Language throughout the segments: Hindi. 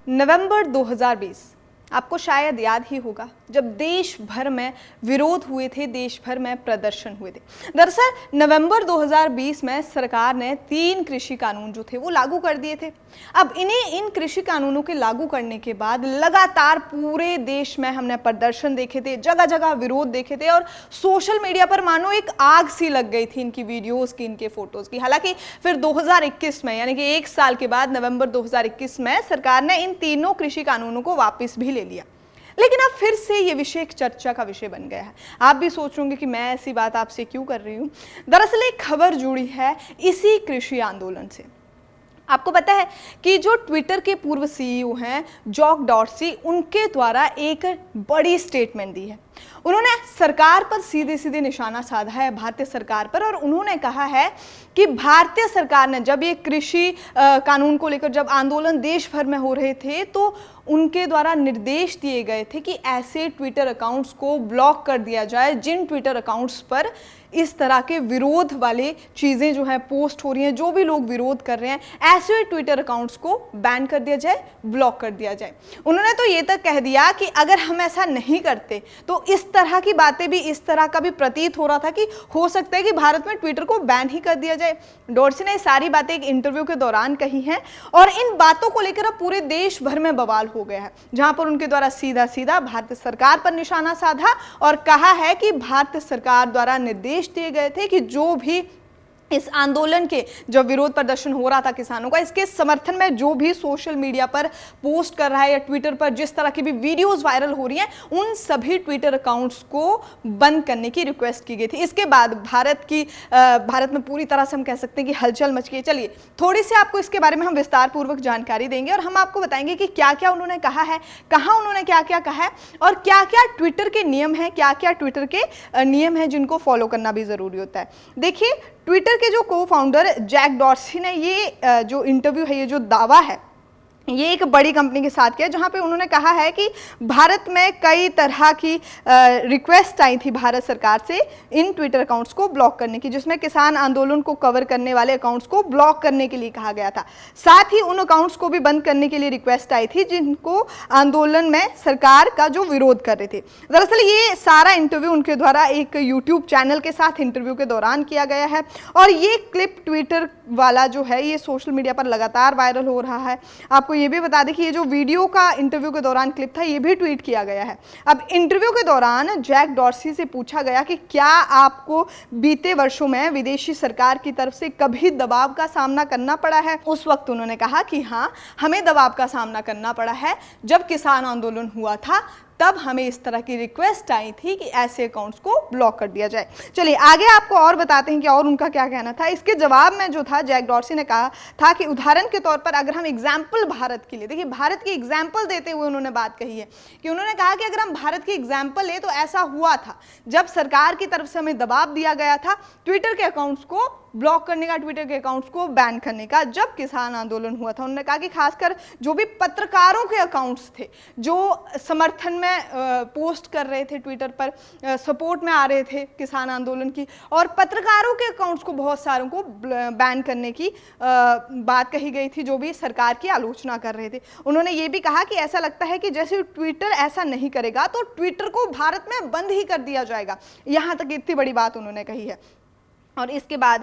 नवंबर 2020 आपको शायद याद ही होगा जब देश भर में विरोध हुए थे, देश भर में प्रदर्शन हुए थे। दरअसल नवंबर 2020 में सरकार ने 3 कृषि कानून जो थे वो लागू कर दिए थे। अब इन कृषि कानूनों के लागू करने के बाद लगातार पूरे देश में हमने प्रदर्शन देखे थे, जगह जगह विरोध देखे थे और सोशल मीडिया पर मानो एक आग सी लग गई थी इनकी वीडियोस की, इनके फोटोज की। हालांकि फिर 2021 में यानी कि 1 साल के बाद नवंबर 2021 में सरकार ने इन तीनों कृषि कानूनों को वापस भी ले लिया। लेकिन अब फिर से ये विषय एक चर्चा का विषय बन गया है। आप भी सोचोगे कि मैं ऐसी बात आपसे क्यों कर रही हूं। दरअसल एक खबर जुड़ी है इसी कृषि आंदोलन से। आपको पता है कि जो ट्विटर के पूर्व सीईओ हैं जैक डॉर्सी, उनके द्वारा एक बड़ी स्टेटमेंट दी है। उन्होंने सरकार पर सीधे सीधे निशाना साधा है, भारतीय सरकार पर, और उन्होंने कहा है कि भारतीय सरकार ने जब ये कृषि कानून को लेकर जब आंदोलन देश भर में हो रहे थे तो उनके द्वारा निर्देश दिए गए थे कि ऐसे ट्विटर अकाउंट्स को ब्लॉक कर दिया जाए जिन ट्विटर अकाउंट्स पर इस तरह के विरोध वाले चीज़ें जो है पोस्ट हो रही हैं, जो भी लोग विरोध कर रहे हैं, ऐसे ट्विटर अकाउंट्स को बैन कर दिया जाए, ब्लॉक कर दिया जाए। उन्होंने तो ये तक कह दिया कि अगर हम ऐसा नहीं करते तो इस तरह की बातें भी, इस तरह का भी प्रतीत हो रहा था कि हो सकता है कि भारत में ट्विटर को बैन ही कर दिया जाए। डॉर्सी ने सारी बातें एक इंटरव्यू के दौरान कही हैं और इन बातों को लेकर अब पूरे देश भर में बवाल हो गया है, जहां पर उनके द्वारा सीधा सीधा भारतीय सरकार पर निशाना साधा और कहा है कि भारतीय सरकार द्वारा निर्देश दिए गए थे कि जो भी इस आंदोलन के जब विरोध प्रदर्शन हो रहा था किसानों का, इसके समर्थन में जो भी सोशल मीडिया पर पोस्ट कर रहा है या ट्विटर पर जिस तरह की भी वीडियोस वायरल हो रही हैं, उन सभी ट्विटर अकाउंट्स को बंद करने की रिक्वेस्ट की गई थी। इसके बाद भारत में पूरी तरह से हम कह सकते हैं कि हलचल मच गई। चलिए थोड़ी सी आपको इसके बारे में हम विस्तार पूर्वक जानकारी देंगे और हम आपको बताएंगे कि क्या क्या उन्होंने कहा है, कहाँ उन्होंने क्या क्या कहा है और क्या क्या ट्विटर के नियम है, क्या क्या ट्विटर के नियम है जिनको फॉलो करना भी जरूरी होता है। देखिए, ट्विटर के जो को फाउंडर जैक डॉर्सी ने ये जो इंटरव्यू है, ये जो दावा है, ये एक बड़ी कंपनी के साथ किया, जहां पे उन्होंने कहा है कि भारत में कई तरह की रिक्वेस्ट आई थी भारत सरकार से इन ट्विटर अकाउंट्स को ब्लॉक करने की, जिसमें किसान आंदोलन को कवर करने वाले अकाउंट्स को ब्लॉक करने के लिए कहा गया था। साथ ही उन अकाउंट्स को भी बंद करने के लिए रिक्वेस्ट आई थी जिनको आंदोलन में सरकार का जो विरोध कर रहे थे। दरअसल ये सारा इंटरव्यू उनके द्वारा एक यूट्यूब चैनल के साथ इंटरव्यू के दौरान किया गया है और ये क्लिप ट्विटर वाला जो है ये सोशल मीडिया पर लगातार वायरल हो रहा है। आपको ये भी बता दें कि ये जो वीडियो का इंटरव्यू के दौरान क्लिप था ये भी ट्वीट किया गया है। अब इंटरव्यू के दौरान जैक डॉर्सी से पूछा गया कि क्या आपको बीते वर्षों में विदेशी सरकार की तरफ से कभी दबाव का सामना करना पड़ा है। उस वक्त उन्होंने कहा कि हाँ, हमें दबाव का सामना करना पड़ा है। जब किसान आंदोलन हुआ था तब हमें इस तरह की रिक्वेस्ट आई थी कि ऐसे अकाउंट्स को ब्लॉक कर दिया जाए। चलिए आगे आपको और बताते हैं कि और उनका क्या कहना था। इसके जवाब में जो था जैक डॉर्सी ने कहा था कि उदाहरण के तौर पर अगर हम एग्जाम्पल भारत के लिए, देखिए भारत की एग्जाम्पल देते हुए उन्होंने बात कही है कि उन्होंने कहा कि अगर हम भारत की एग्जाम्पल ले तो ऐसा हुआ था जब सरकार की तरफ से हमें दबाव दिया गया था ट्विटर के अकाउंट्स को ब्लॉक करने का, ट्विटर के अकाउंट्स को बैन करने का, जब किसान आंदोलन हुआ था। उन्होंने कहा कि खासकर जो भी पत्रकारों के अकाउंट्स थे जो समर्थन में पोस्ट कर रहे थे ट्विटर पर, सपोर्ट में आ रहे थे किसान आंदोलन की, और पत्रकारों के अकाउंट्स को बहुत सारों को बैन करने की बात कही गई थी जो भी सरकार की आलोचना कर रहे थे। उन्होंने ये भी कहा कि ऐसा लगता है कि जैसे ट्विटर ऐसा नहीं करेगा तो ट्विटर को भारत में बंद ही कर दिया जाएगा। यहाँ तक इतनी बड़ी बात उन्होंने कही है। और इसके बाद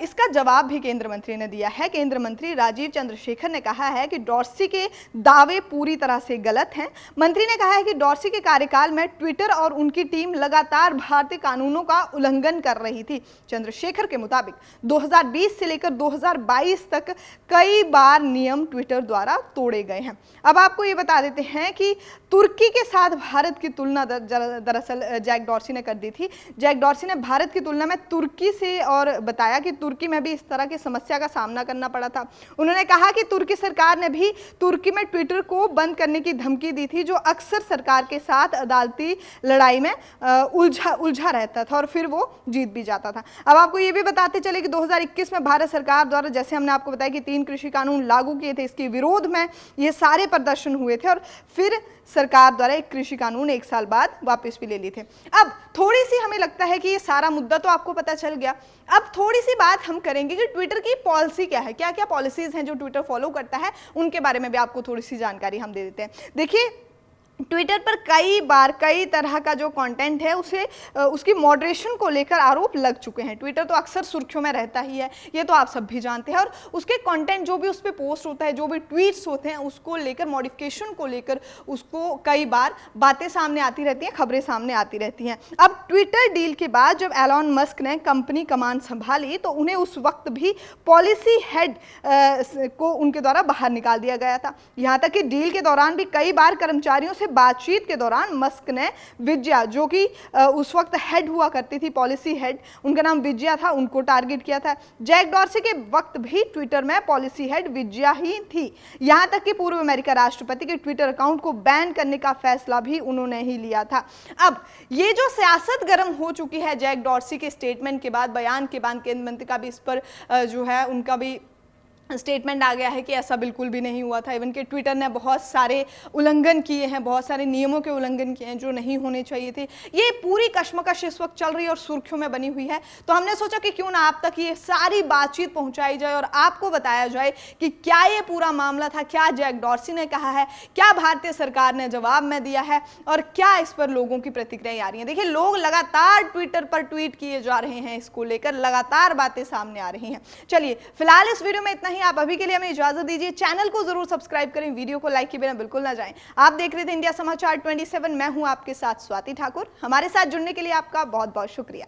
इसका जवाब भी केंद्र मंत्री ने दिया है। केंद्र मंत्री राजीव चंद्रशेखर ने कहा है कि डॉर्सी के दावे पूरी तरह से गलत हैं। मंत्री ने कहा है कि डॉर्सी के कार्यकाल में ट्विटर और उनकी टीम लगातार भारतीय कानूनों का उल्लंघन कर रही थी। चंद्रशेखर के मुताबिक 2020 से लेकर 2022 तक कई बार नियम ट्विटर द्वारा तोड़े गए हैं। अब आपको ये बता देते हैं कि तुर्की के साथ भारत की तुलना दरअसल जैक डॉर्सी ने कर दी थी। जैक डॉर्सी ने भारत की तुलना में तुर्की से और बताया कि तुर्की में भी इस तरह की समस्या का सामना करना पड़ा था। उन्होंने कहा कि तुर्की सरकार ने भी तुर्की में ट्विटर को बंद करने की धमकी दी थी, जो अक्सर सरकार के साथ अदालती लड़ाई में उलझा रहता था और फिर वो जीत भी जाता था। अब आपको ये भी बताते चले कि 2021 में भारत सरकार द्वारा, जैसे हमने आपको बताया कि 3 कृषि कानून लागू किए थे, इसके विरोध में ये सारे प्रदर्शन हुए थे और फिर सरकार द्वारा एक कृषि कानून 1 साल बाद वापस भी ले लिए थे। अब थोड़ी सी हमें लगता है कि ये सारा मुद्दा तो आपको पता चल गया, गया। अब थोड़ी सी बात हम करेंगे कि ट्विटर की पॉलिसी क्या है, क्या क्या पॉलिसीज हैं जो ट्विटर फॉलो करता है, उनके बारे में भी आपको थोड़ी सी जानकारी हम दे देते हैं। देखिए, ट्विटर पर कई बार कई तरह का जो कंटेंट है उसे उसकी मॉडरेशन को लेकर आरोप लग चुके हैं। ट्विटर तो अक्सर सुर्खियों में रहता ही है, ये तो आप सब भी जानते हैं, और उसके कंटेंट जो भी उस पर पोस्ट होता है, जो भी ट्वीट्स होते हैं, उसको लेकर मॉडिफिकेशन को लेकर उसको कई बार बातें सामने आती रहती हैं, खबरें सामने आती रहती हैं। अब ट्विटर डील के बाद जब एलॉन मस्क ने कंपनी कमान संभाली तो उन्हें उस वक्त भी पॉलिसी हेड को उनके द्वारा बाहर निकाल दिया गया था। यहाँ तक कि डील के दौरान भी कई बार कर्मचारियों से बातचीत के दौरान मस्क ने विजया, जो कि उस वक्त हेड हुआ करती थी, पॉलिसी हेड, उनका नाम विजया था, उनको टारगेट किया था। जैक डॉर्सी के वक्त भी ट्विटर में पॉलिसी हेड विजया ही थी। यहां तक कि पूर्व अमेरिका राष्ट्रपति के ट्विटर अकाउंट को बैन करने का फैसला भी उन्होंने ही लिया था। अब ये जो सियासत गर्म हो चुकी है जैक डॉर्सी के स्टेटमेंट के बाद, बयान के बाद, केंद्र मंत्री का भी इस पर जो है उनका भी स्टेटमेंट आ गया है कि ऐसा बिल्कुल भी नहीं हुआ था। इवन कि ट्विटर ने बहुत सारे उल्लंघन किए हैं, बहुत सारे नियमों के उल्लंघन किए हैं जो नहीं होने चाहिए थे। ये पूरी कश्मकश इस वक्त चल रही है और सुर्खियों में बनी हुई है, तो हमने सोचा कि क्यों ना आप तक ये सारी बातचीत पहुंचाई जाए और आपको बताया जाए कि क्या ये पूरा मामला था, क्या जैक डॉर्सी ने कहा है, क्या भारतीय सरकार ने जवाब में दिया है और क्या इस पर लोगों की प्रतिक्रियाएं आ रही हैं। देखिए, लोग लगातार ट्विटर पर ट्वीट किए जा रहे हैं, इसको लेकर लगातार बातें सामने आ रही हैं। चलिए, फिलहाल इस वीडियो में इतना ही। आप अभी के लिए हमें इजाजत दीजिए। चैनल को जरूर सब्सक्राइब करें, वीडियो को लाइक किए बिना बिल्कुल ना जाएं। आप देख रहे थे इंडिया समाचार 27, मैं हूं आपके साथ स्वाति ठाकुर। हमारे साथ जुड़ने के लिए आपका बहुत बहुत शुक्रिया।